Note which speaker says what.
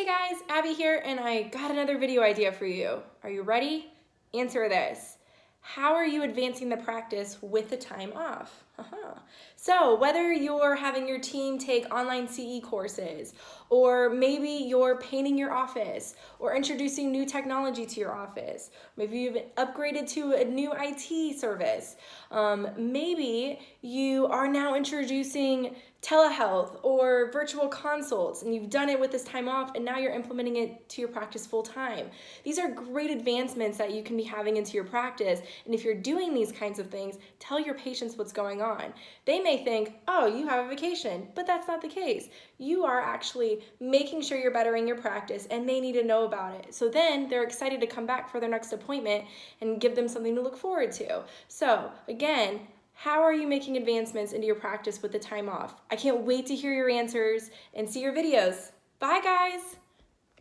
Speaker 1: Hey guys, Abby here, and I got another video idea for you. Are you ready? Answer this. How are you advancing the practice with the time off? So whether you're having your team take online CE courses, or maybe you're painting your office, or introducing new technology to your office, maybe you've upgraded to a new IT service, maybe you are now introducing telehealth or virtual consults, and you've done it with this time off, and now you're implementing it to your practice full time. These are great advancements that you can be having into your practice, and if you're doing these kinds of things, tell your patients what's going on. They may think, oh, you have a vacation, but that's not the case. You are actually making sure you're bettering your practice, and they need to know about it. So then they're excited to come back for their next appointment and give them something to look forward to. So again, how are you making advancements into your practice with the time off? I can't wait to hear your answers and see your videos. Bye, guys.